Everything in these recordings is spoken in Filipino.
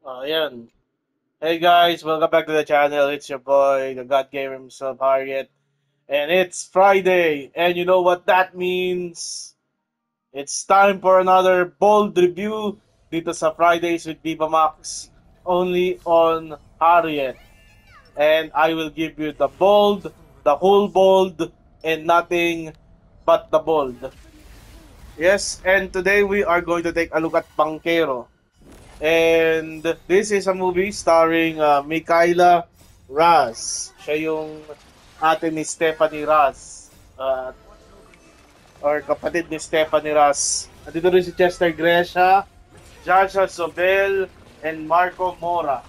Ayan. Hey guys, welcome back to the channel. It's your boy, the God Gamer himself, Harriet. And it's Friday. And you know what that means? It's time for another bold review dito sa Fridays with Viva Max. Only on Harriet. And I will give you the bold, the whole bold, and nothing but the bold. Yes, and today we are going to take a look at Banquero. And this is a movie starring Mikaela Raz. Siya yung ate ni Stephanie Raz. Or kapatid ni Stephanie Raz. Nandito rin si Chester Gresha, Joshua Sobel, and Marco Mora.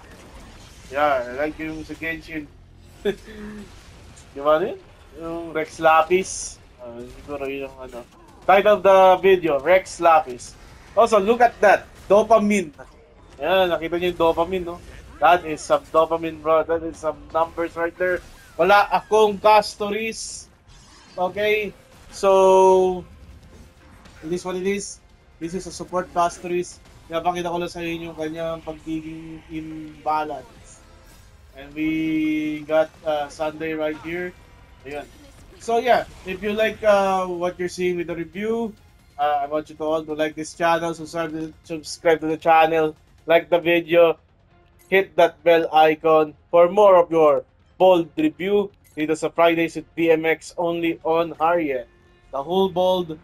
Yeah, like yung sa Genshin. Di ba rin? Yung Rex Lapis. Siguro yung ano. Title of the video, Rex Lapis. Also, look at that. Dopamine. Yan, nakita niyo yung dopamine, no? That is some dopamine, bro. That is some numbers right there. Wala akong castories. Okay? So, this what it is. This is a support castories. Pinapakita ko lang sa inyo yung kanyang pagiging imbalance. And we got Sunday right here. Ayan. So yeah, if you like what you're seeing with the review, I want you to all to like this channel, subscribe to the channel, like the video, hit that bell icon for more of your bold review dito sa Fridays with BMX only on Harriet. The whole bold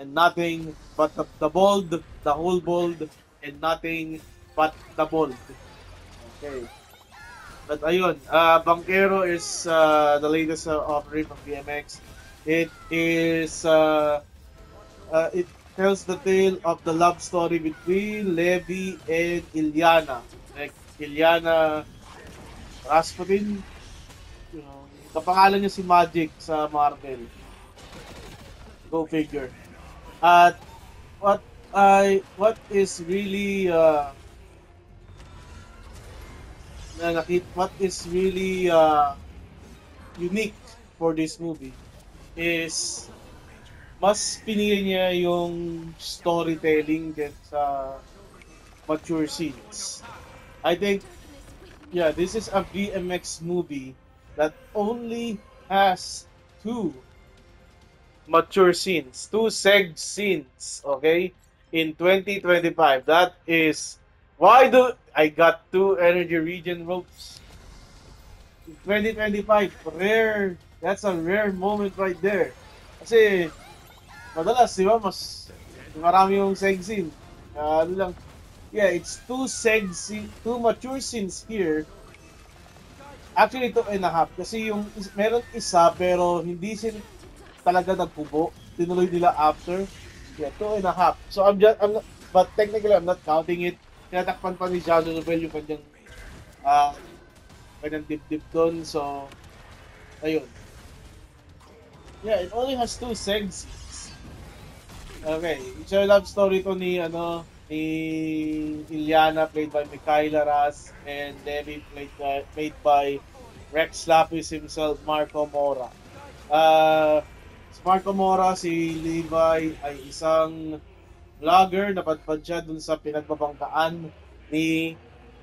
and nothing but the bold, the whole bold and nothing but the bold. Okay. But ayun, Banquero is the latest offering from BMX. It is it tells the tale of the love story between Levi and Ilyana. Like Ilyana Rasputin, you know, kapangalan niya si Magic sa Marvel. Go figure. At what is really what is really unique for this movie is mas pinili niya yung storytelling din sa mature scenes. I think, yeah, this is a VMX movie that only has two mature scenes, two seg scenes, okay, in 2025. That is why do I got two energy region ropes. 2025, rare. That's a rare moment right there. Kasi madalas, di ba, mas marami yung seg scene. Ano lang, yeah, it's two mature scenes here. Actually, 2.5. Kasi yung meron isa pero hindi sila talaga nagkubo. Tinuloy nila after. Yeah, 2.5. So but technically I'm not counting it. Tinatakpan pa ni Jano Nobel yung uh, kanyang dibdib doon. So, ayun. Yeah, it only has two segs. Okay, it's a love story to ni Ilyana, played by Mikaela Raz, and Debbie, played by Rex Lapis himself, Marco Mora. Si Marco Mora, si Levi ay isang vlogger, napadpad siya dun sa pinagbabangkaan ni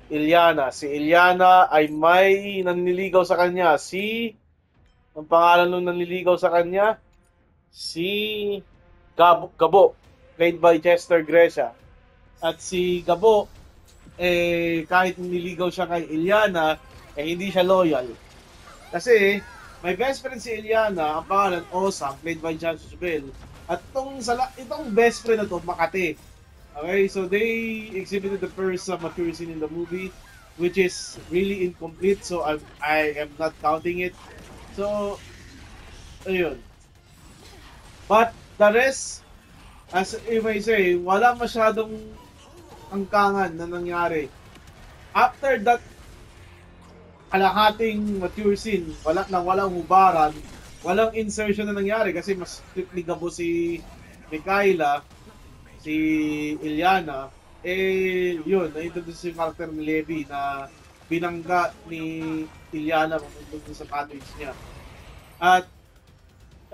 Ilyana. Si Ilyana ay may nanliligaw sa kanya. Ang pangalan nung nanliligaw sa kanya? Si Gabo, played by Chester Gresha. At si Gabo, kahit niligaw siya kay Ilyana, hindi siya loyal. Kasi, may best friend si Ilyana, ang pangalan Osam, played by John Susbel. At itong best friend na to, Makati. Okay, so they exhibited the first mature scene in the movie, which is really incomplete, so I am not counting it. So, ayun. But the rest, as if I say, wala masyadong angkangan na nangyari. After that kalahating mature scene, walang hubaran, walang insertion na nangyari kasi mas strictly gabo si Mikaela, si Ilyana, yun, na-introduce yung character ni Levi na binangga ni Ilyana papunta sa cottage niya. At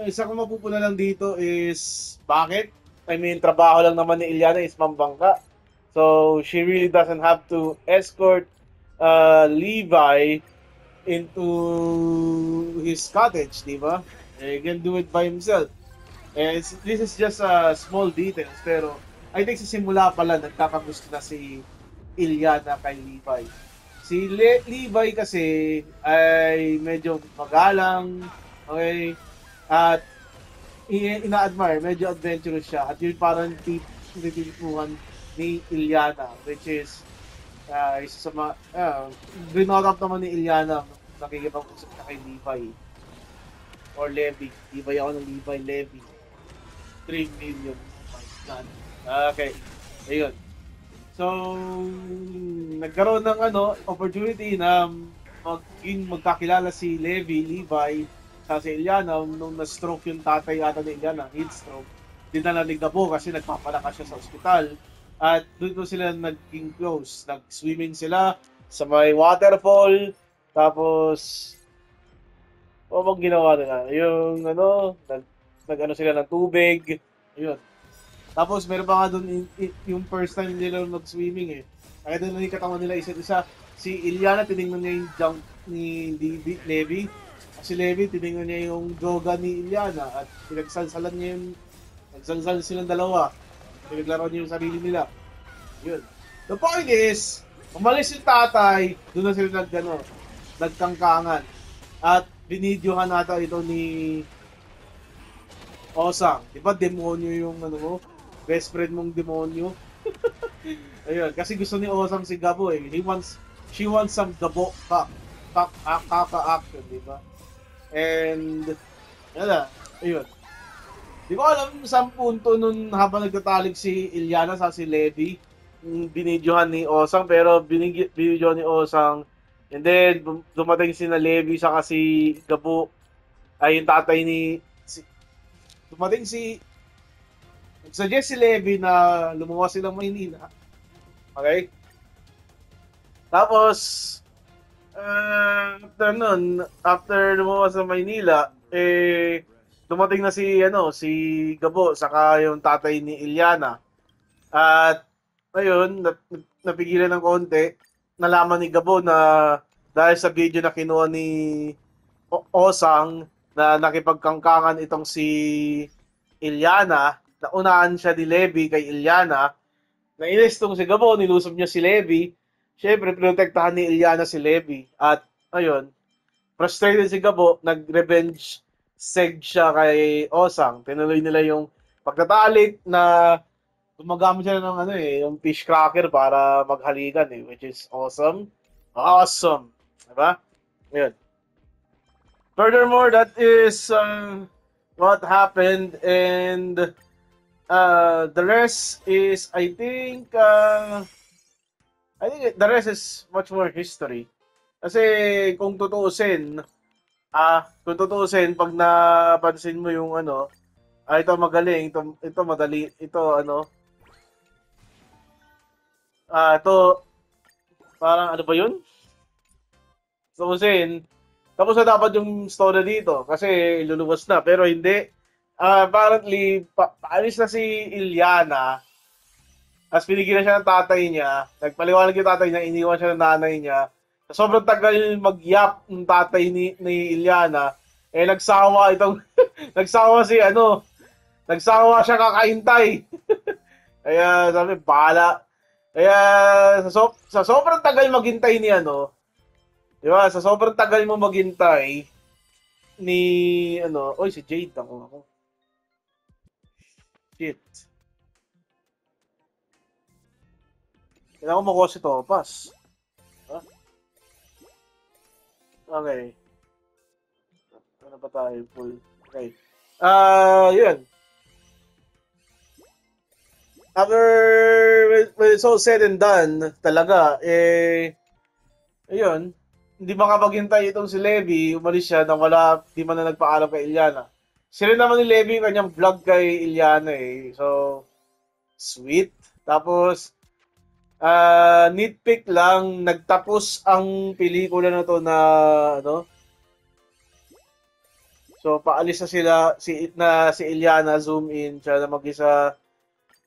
isa kong mapupuna lang dito is bakit? I mean, trabaho lang naman ni Ilyana is mambangka. So she really doesn't have to escort Levi into his cottage, di ba? He can do it by himself. And this is just small details, pero I think sa simula pa lang nagkakagusto na si Ilyana kay Levi. Si Levi kasi ay medyo magalang, okay? At ina-admire, medyo adventurous siya. At yun parang titipuhan ni Ilyana, which is isa sa mga, brinot up naman ni Ilyana nakikipag-usap na kay Levi. Or Levi. Levi ako ng Levi, Levi. 3 million. Oh my God. Okay. Ayun. So, nagkaroon ng opportunity na magkakilala si Levi, sa si Ilyana nung na-stroke yung tatay ata ni Ilyana, heat stroke. Dinala ni Gabo kasi nagpapalakas siya sa ospital. At doon sila naging close. Nag-swimming sila sa may waterfall. Tapos, bang ginawa nila? Yung nag sila ng tubig. Ayun. Tapos meron pa nga doon yung first time nila mag-swimming eh. Kaya doon yung katawan nila isa't isa. Si Ilyana tinignan niya yung jump ni Levi. Si Levi tinignan niya yung yoga ni Ilyana at pinagsalsalan niya yung nagsalsal silang dalawa. Pinaglaro niya yung sarili nila. Yun. The point is, umalis yung tatay, doon na sila nagkangkangan. At binidyohan nata ito ni Osang. Di ba demonyo yung best friend mong demonyo? Ayun, kasi gusto ni Osang si Gabo eh. She wants some Gabo kaka action, di ba? And, ayun. Di ko alam saan punto nun habang nagtatalig si Ilyana sa si Levi, binidyohan ni Osang, pero binidyohan ni Osang, and then dumating si na Levi sa kasi Gabo, ay yung tatay dumating nag-suggest si Levi na lumuwas silang Maynila. Okay? Tapos, after lumuwas sa Maynila, dumating na si Gabo saka yung tatay ni Ilyana. At ayun, napigilan ng konti. Nalaman ni Gabo na dahil sa video na kinuha ni Osang na nakipagkangkangan itong si Ilyana, naunahan siya ni Levi kay Ilyana. Nainis tong si Gabo, nilusob niya si Levi. Siyempre, protektahan ni Ilyana si Levi. At ayun, frustrated si Gabo, nag-revenge seg siya kay Osang. Tinuloy nila yung pagtatalik na gumagamit siya ng yung fish cracker para maghalikan which is awesome. Awesome. Diba? Yun. Furthermore, that is what happened, and the rest is I think the rest is much more history. Kasi kung tutuusin, pag napansin mo yung ito magaling, ito madali, ito ito parang ano ba yun? Tutuusin, tapos na dapat yung story dito kasi luluwas na, pero hindi. Apparently, paalis na si Ilyana, as pinigilan siya ng tatay niya, nagpaliwanag yung tatay niya, iniwan siya ng nanay niya. Sa sobrang tagal mag-yap ng tatay ni Ilyana, nagsawa nagsawa siya kakaintay. Kaya sabi, bahala. Kaya sa sobrang tagal maghintay ni di ba? Sa sobrang tagal mo maghintay ni oy si Jade ako. Shit. Kailangan ko makuha si Topaz. Huh? Okay. Ano ba tayo? Full. Okay. Yun. After, when it's all said and done, talaga, ayun, hindi makapaghintay itong si Levi, umalis siya nang di man na nagpaalam kay Ilyana. Sila naman ni Levi yung kanyang vlog kay Ilyana So, sweet. Tapos, nitpick lang, nagtapos ang pelikula na to na, so, paalis na sila, si Ilyana, zoom in, siya na mag-isa,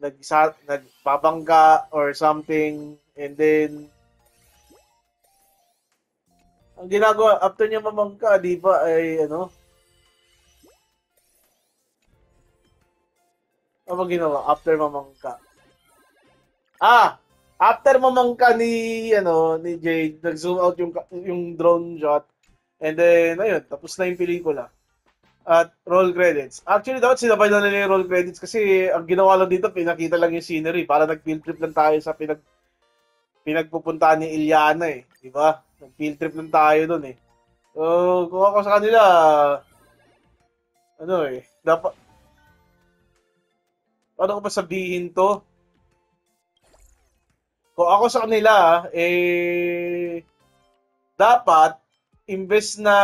nagbabangga or something, and then ang ginagawa after niya mamangka, di ba, ay ano? Ano ginawa after mamangka? After mamangka ni Jade, nag-zoom out yung drone shot, and then ayun, tapos na yung pelikula. At roll credits. Actually, dapat sinabay na nila yung roll credits kasi ang ginawa lang dito, pinakita lang yung scenery. Para nag-field trip lang tayo sa pinagpupuntahan ni Ilyana eh. Di ba? Nag-field trip lang tayo doon eh. So, kung ako sa kanila, ano eh, dapat, paano ko ba sabihin to? Kung ako sa kanila, dapat, imbes na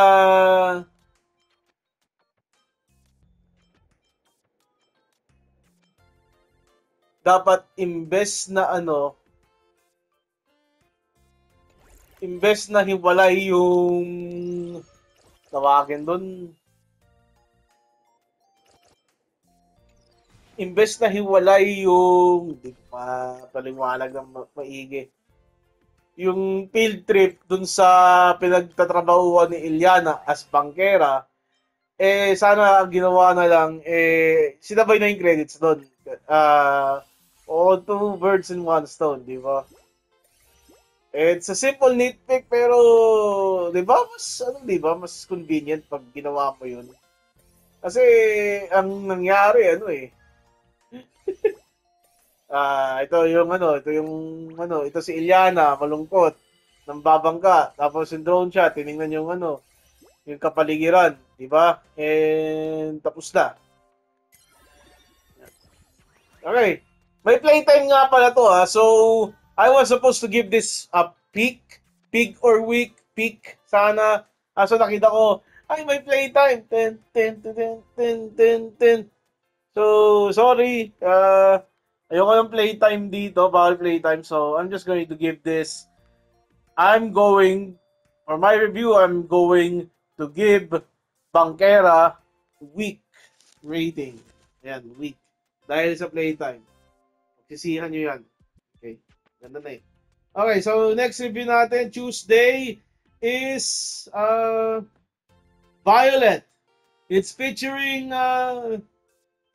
imbes na hiwalay yung tawagin doon, imbes na hiwalay yung hindi pa paliwanag ng maigi yung field trip dun sa pinagtatrabahuan ni Ilyana as bangkera, sana ang ginawa na lang, sinabay na yung credits doon. Two birds in one stone, di ba? It's a simple nitpick pero, di ba, mas convenient pag ginawa mo yun. Kasi, ang nangyari, ito si Ilyana, malungkot, nang babangka, tapos yung drone shot, tiningnan yung yung kapaligiran, di ba? And tapos na. Okay. May playtime nga pala to ha. So, I was supposed to give this a peak or week peak. Sana, so nakita ko, ay may playtime. 10. So, sorry. Ayoko ng playtime dito, bawal playtime. So, I'm just going to give this. For my review, I'm going to give Bangkera week rating. Ayan, week. Dahil sa playtime. Sisihan nyo yan. Okay, ganda na eh. Okay, so next review natin, Tuesday, is Violet. It's featuring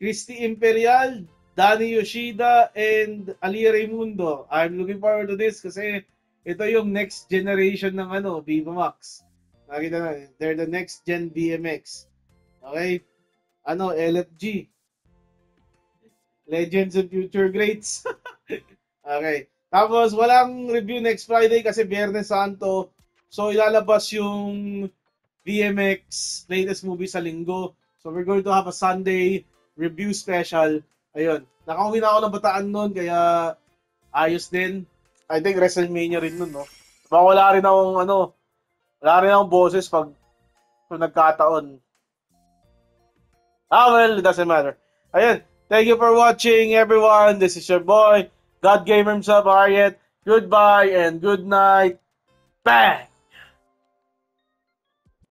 Christy Imperial, Danny Yoshida, and Ali Raimundo. I'm looking forward to this kasi ito yung next generation ng Viva Max. Nakita na, they're the next gen BMX. Okay? LFG. Legends and Future Greats. Okay. Tapos, walang review next Friday kasi Biyernes Santo. So, ilalabas yung BMX latest movie sa linggo. So, we're going to have a Sunday review special. Ayun. Nakauwi na ako ng Bataan nun, kaya ayos din. I think WrestleMania rin nun, no? Baka wala rin akong boses pag nagkataon. Well, it doesn't matter. Ayun. Thank you for watching, everyone. This is your boy, God Gamer himself, Ariet. Goodbye and good night. Bang!